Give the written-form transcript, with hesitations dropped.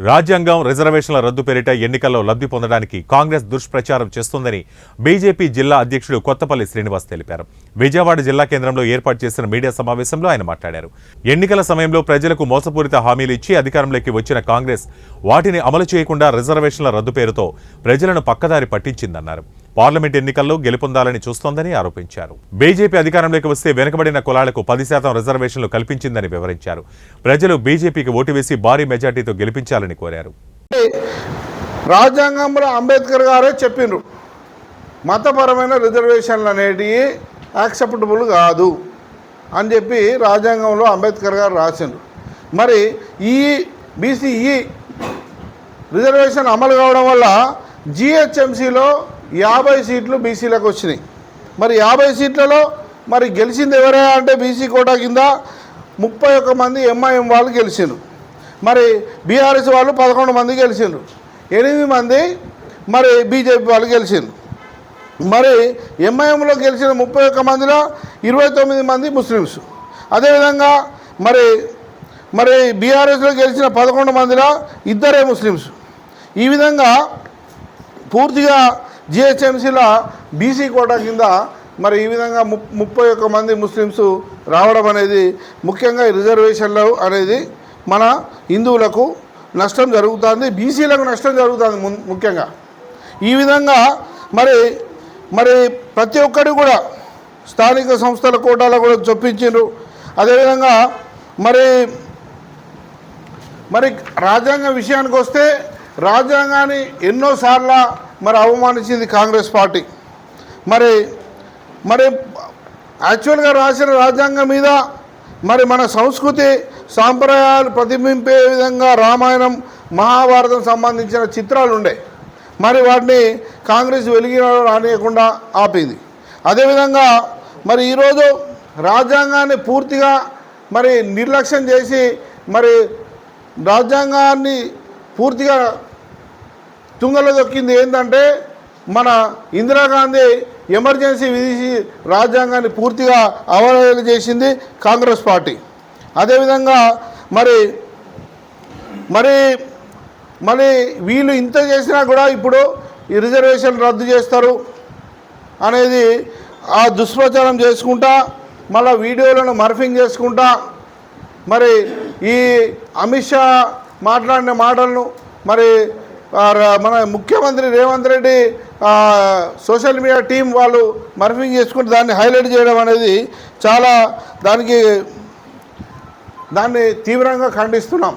రాజ్యాంగం రిజర్వేషన్ల రద్దు పేరిట ఎన్నికల్లో లబ్ధి పొందడానికి కాంగ్రెస్ దుష్ప్రచారం చేస్తోందని బీజేపీ జిల్లా అధ్యక్షుడు కొత్తపల్లి శ్రీనివాస్ తెలిపారు. విజయవాడ జిల్లా కేంద్రంలో ఏర్పాటు చేసిన మీడియా సమావేశంలో ఆయన మాట్లాడారు. ఎన్నికల సమయంలో ప్రజలకు మోసపూరిత హామీలు ఇచ్చి అధికారంలోకి వచ్చిన కాంగ్రెస్ వాటిని అమలు చేయకుండా రిజర్వేషన్ల రద్దు పేరుతో ప్రజలను పక్కదారి పట్టించిందన్నారు. పార్లమెంట్ ఎన్నికల్లో గెలుపొందాలని చూస్తోందని ఆరోపించారు. బీజేపీ అధికారంలోకి వస్తే వెనుకబడిన కులాలకు 10% రిజర్వేషన్లు కల్పించిందని వివరించారు. ప్రజలు బీజేపీకి ఓటు వేసి భారీ మెజార్టీతో గెలిపించాలని కోరారు. రాజ్యాంగంలో అంబేద్కర్ గారే చెప్పిండ్రు, మతపరమైన రిజర్వేషన్లు అనేటివి యాక్సెప్టబుల్ కాదు అని చెప్పి రాజ్యాంగంలో అంబేద్కర్ గారు రాసిండ్రు. మరి ఈ బీసీఈ రిజర్వేషన్ అమలు కావడం వల్ల జిహెచ్ఎంసీలో 50 సీట్లు బీసీలకు వచ్చినాయి. మరి 50 సీట్లలో మరి గెలిచింది ఎవరైనా అంటే బీసీ కోటా కింద 31 మంది ఎంఐఎం వాళ్ళు గెలిచిండ్రు. మరి బీఆర్ఎస్ వాళ్ళు 11 మంది గెలిచిండ్రు, 8 మంది మరి బీజేపీ వాళ్ళు గెలిచిండ్రు. మరి ఎంఐఎంలో గెలిచిన 31 మందిలో 29 మంది ముస్లిమ్స్. అదేవిధంగా మరి బీఆర్ఎస్లో గెలిచిన 11 మందిలో 2 ముస్లిమ్స్. ఈ విధంగా పూర్తిగా జిహెచ్ఎంసీలో బీసీ కోటా కింద మరి ఈ విధంగా 31 మంది ముస్లిమ్స్ రావడం అనేది ముఖ్యంగా రిజర్వేషన్లు అనేది మన హిందువులకు నష్టం జరుగుతుంది, బీసీలకు నష్టం జరుగుతుంది ముఖ్యంగా. ఈ విధంగా మరి ప్రతి ఒక్కరు కూడా స్థానిక సంస్థల కోటాలో కూడా చొప్పించారు. అదేవిధంగా మరి రాజ్యాంగం విషయానికి వస్తే రాజ్యాంగాన్ని ఎన్నోసార్లు అవమానించింది కాంగ్రెస్ పార్టీ. మరి యాక్చువల్గా రాసిన రాజ్యాంగం మీద మన సంస్కృతి సాంప్రదాయాలు ప్రతిబింబే విధంగా రామాయణం మహాభారతం సంబంధించిన చిత్రాలు ఉండే, మరి వాటిని కాంగ్రెస్ వెలిగిన రానియకుండా ఆపింది. అదేవిధంగా మరి ఈరోజు రాజ్యాంగాన్ని పూర్తిగా నిర్లక్ష్యం చేసి రాజ్యాంగాన్ని పూర్తిగా తుంగలో దొక్కింది. ఏంటంటే మన ఇందిరాగాంధీ ఎమర్జెన్సీ విధించి రాజ్యాంగాన్ని పూర్తిగా అవహేళన చేసింది కాంగ్రెస్ పార్టీ. అదేవిధంగా మరి వీళ్ళు ఇంత చేసినా కూడా ఇప్పుడు ఈ రిజర్వేషన్ రద్దు చేస్తారు అనేది ఆ దుష్ప్రచారం చేసుకుంటా మళ్ళీ వీడియోలను మర్ఫింగ్ చేసుకుంటా మరి ఈ అమిత్ షా మాట్లాడిన మాటలను మన ముఖ్యమంత్రి Revanth Reddy social media team వాళ్ళు మర్ఫింగ్ చేసుకుంటే దాన్ని హైలైట్ చేయడం అనేది చాలా దాన్ని తీవ్రంగా ఖండిస్తున్నాం.